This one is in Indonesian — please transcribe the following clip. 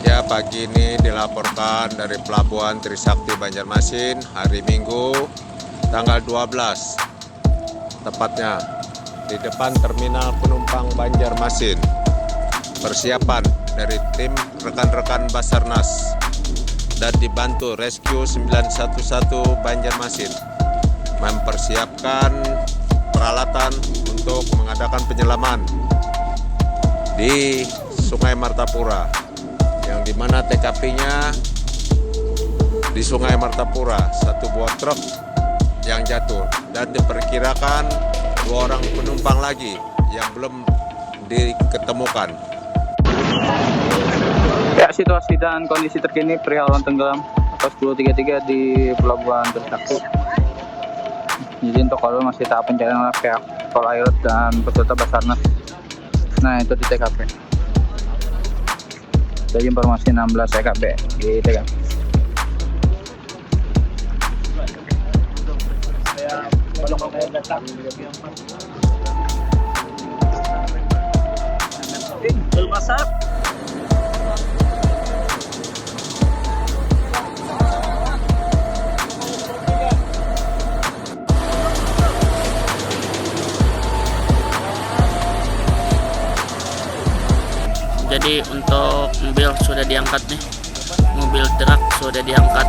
Ya, pagi ini dilaporkan dari Pelabuhan Trisakti Banjarmasin hari Minggu tanggal 12, tepatnya di depan Terminal Penumpang Banjarmasin. Persiapan dari tim rekan-rekan Basarnas dan dibantu Rescue 911 Banjarmasin mempersiapkan peralatan untuk mengadakan penyelaman di Sungai Martapura, yang dimana TKP-nya di Sungai Martapura. Satu buah truk yang jatuh dan diperkirakan 2 orang penumpang lagi yang belum diketemukan. Ya, situasi dan kondisi terkini perihal tenggelam atas 1033 di Pelabuhan Trisakti. Jadi untuk kalau masih tahap pencarian oleh pihak Polairut dan peserta Basarnas. Nah, itu di TKP. Dari informasi 16 TKP di TKP. Jadi untuk mobil sudah diangkat nih, mobil truk sudah diangkat.